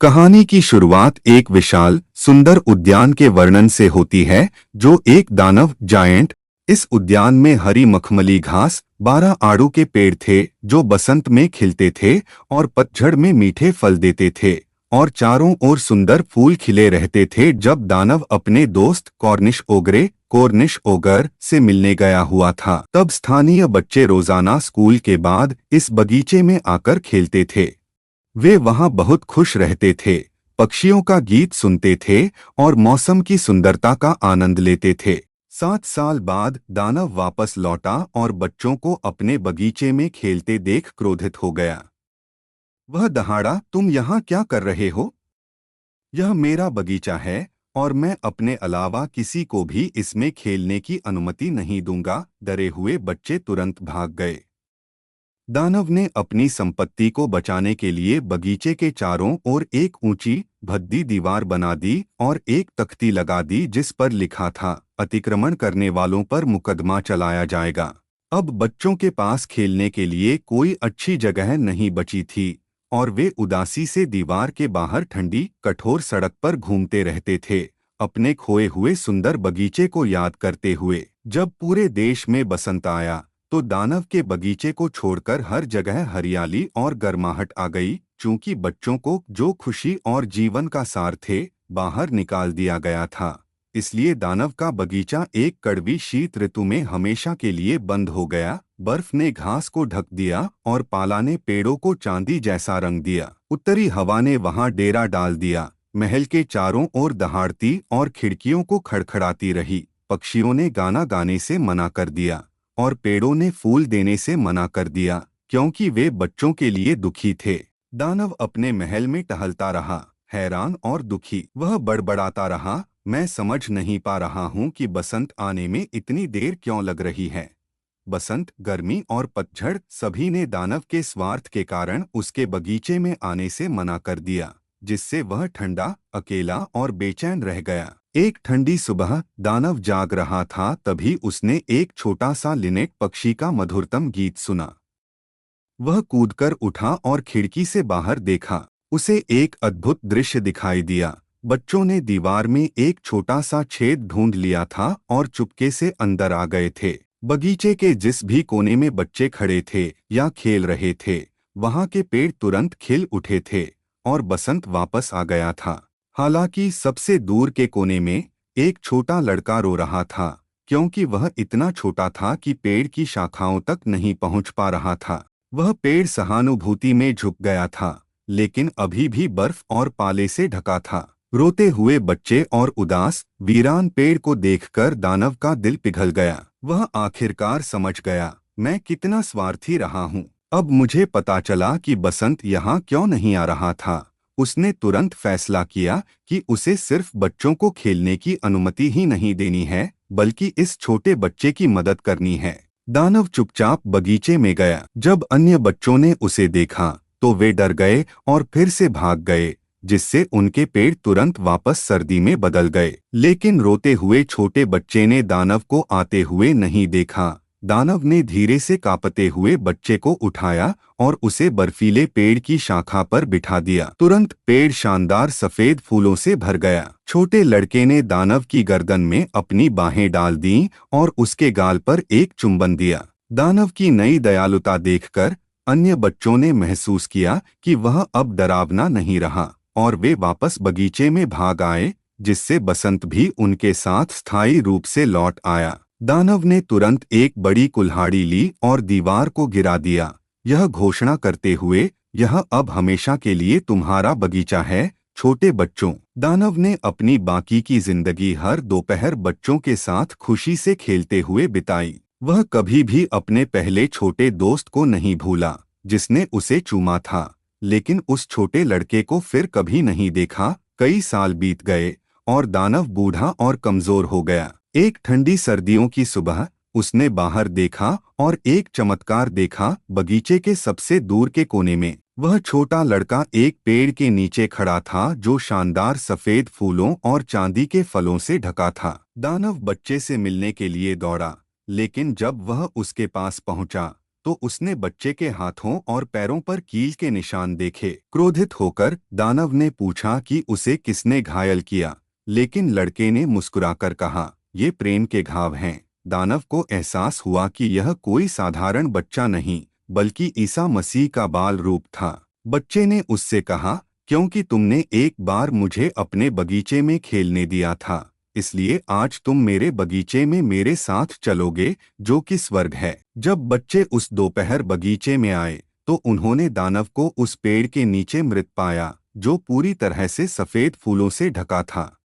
कहानी की शुरुआत एक विशाल सुंदर उद्यान के वर्णन से होती है जो एक दानव जायंट। इस उद्यान में हरी मखमली घास, 12 आड़ू के पेड़ थे जो बसंत में खिलते थे और पतझड़ में मीठे फल देते थे, और चारों ओर सुंदर फूल खिले रहते थे। जब दानव अपने दोस्त कॉर्निश ओगर से मिलने गया हुआ था, तब स्थानीय बच्चे रोजाना स्कूल के बाद इस बगीचे में आकर खेलते थे। वे वहां बहुत खुश रहते थे, पक्षियों का गीत सुनते थे और मौसम की सुंदरता का आनंद लेते थे। 7 साल बाद दानव वापस लौटा और बच्चों को अपने बगीचे में खेलते देख क्रोधित हो गया। वह दहाड़ा, तुम यहाँ क्या कर रहे हो? यह मेरा बगीचा है और मैं अपने अलावा किसी को भी इसमें खेलने की अनुमति नहीं दूंगा। डरे हुए बच्चे तुरंत भाग गए। दानव ने अपनी संपत्ति को बचाने के लिए बगीचे के चारों ओर एक ऊंची भद्दी दीवार बना दी और एक तख्ती लगा दी जिस पर लिखा था, अतिक्रमण करने वालों पर मुकदमा चलाया जाएगा। अब बच्चों के पास खेलने के लिए कोई अच्छी जगह नहीं बची थी और वे उदासी से दीवार के बाहर ठंडी कठोर सड़क पर घूमते रहते थे, अपने खोए हुए सुंदर बगीचे को याद करते हुए। जब पूरे देश में बसंत आया तो दानव के बगीचे को छोड़कर हर जगह हरियाली और गर्माहट आ गई। चूंकि बच्चों को जो खुशी और जीवन का सार थे बाहर निकाल दिया गया था, इसलिए दानव का बगीचा एक कड़वी शीत ऋतु में हमेशा के लिए बंद हो गया। बर्फ ने घास को ढक दिया और पाला ने पेड़ों को चांदी जैसा रंग दिया। उत्तरी हवा ने वहां डेरा डाल दिया। महल के चारों ओर दहाड़ती और खिड़कियों को खड़खड़ाती रही। पक्षियों ने गाना गाने से मना कर दिया और पेड़ों ने फूल देने से मना कर दिया, क्योंकि वे बच्चों के लिए दुखी थे। दानव अपने महल में टहलता रहा, हैरान और दुखी। वह बड़बड़ाता रहा, मैं समझ नहीं पा रहा हूँ कि बसंत आने में इतनी देर क्यों लग रही है। बसंत, गर्मी और पतझड़ सभी ने दानव के स्वार्थ के कारण उसके बगीचे में आने से मना कर दिया, जिससे वह ठंडा, अकेला और बेचैन रह गया। एक ठंडी सुबह दानव जाग रहा था, तभी उसने एक छोटा सा लिनेट पक्षी का मधुरतम गीत सुना। वह कूदकर उठा और खिड़की से बाहर देखा। उसे एक अद्भुत दृश्य दिखाई दिया। बच्चों ने दीवार में एक छोटा सा छेद ढूंढ लिया था और चुपके से अंदर आ गए थे। बगीचे के जिस भी कोने में बच्चे खड़े थे या खेल रहे थे, वहां के पेड़ तुरंत खिल उठे थे और बसंत वापस आ गया था। हालांकि सबसे दूर के कोने में एक छोटा लड़का रो रहा था, क्योंकि वह इतना छोटा था कि पेड़ की शाखाओं तक नहीं पहुंच पा रहा था। वह पेड़ सहानुभूति में झुक गया था, लेकिन अभी भी बर्फ और पाले से ढका था। रोते हुए बच्चे और उदास वीरान पेड़ को देखकर दानव का दिल पिघल गया। वह आखिरकार समझ गया, मैं कितना स्वार्थी रहा हूँ। अब मुझे पता चला कि बसंत यहाँ क्यों नहीं आ रहा था। उसने तुरंत फैसला किया कि उसे सिर्फ बच्चों को खेलने की अनुमति ही नहीं देनी है, बल्कि इस छोटे बच्चे की मदद करनी है। दानव चुपचाप बगीचे में गया। जब अन्य बच्चों ने उसे देखा तो वे डर गए और फिर से भाग गए, जिससे उनके पेड़ तुरंत वापस सर्दी में बदल गए। लेकिन रोते हुए छोटे बच्चे ने दानव को आते हुए नहीं देखा। दानव ने धीरे से कांपते हुए बच्चे को उठाया और उसे बर्फीले पेड़ की शाखा पर बिठा दिया। तुरंत पेड़ शानदार सफेद फूलों से भर गया। छोटे लड़के ने दानव की गर्दन में अपनी बाहें डाल दीं और उसके गाल पर एक चुंबन दिया। दानव की नई दयालुता देखकर अन्य बच्चों ने महसूस किया कि वह अब डरावना नहीं रहा और वे वापस बगीचे में भाग आए, जिससे बसंत भी उनके साथ स्थायी रूप से लौट आया। दानव ने तुरंत एक बड़ी कुल्हाड़ी ली और दीवार को गिरा दिया, यह घोषणा करते हुए, यह अब हमेशा के लिए तुम्हारा बगीचा है, छोटे बच्चों। दानव ने अपनी बाकी की जिंदगी हर दोपहर बच्चों के साथ खुशी से खेलते हुए बिताई। वह कभी भी अपने पहले छोटे दोस्त को नहीं भूला, जिसने उसे चूमा था, लेकिन उस छोटे लड़के को फिर कभी नहीं देखा। कई साल बीत गए और दानव बूढ़ा और कमजोर हो गया। एक ठंडी सर्दियों की सुबह उसने बाहर देखा और एक चमत्कार देखा। बगीचे के सबसे दूर के कोने में वह छोटा लड़का एक पेड़ के नीचे खड़ा था, जो शानदार सफेद फूलों और चांदी के फलों से ढका था। दानव बच्चे से मिलने के लिए दौड़ा, लेकिन जब वह उसके पास पहुंचा तो उसने बच्चे के हाथों और पैरों पर कील के निशान देखे। क्रोधित होकर दानव ने पूछा कि उसे किसने घायल किया, लेकिन लड़के ने मुस्कुराकर कहा, ये प्रेम के घाव हैं। दानव को एहसास हुआ कि यह कोई साधारण बच्चा नहीं, बल्कि ईसा मसीह का बाल रूप था। बच्चे ने उससे कहा, क्योंकि तुमने एक बार मुझे अपने बगीचे में खेलने दिया था, इसलिए आज तुम मेरे बगीचे में मेरे साथ चलोगे, जो कि स्वर्ग है। जब बच्चे उस दोपहर बगीचे में आए, तो उन्होंने दानव को उस पेड़ के नीचे मृत पाया, जो पूरी तरह से सफेद फूलों से ढका था।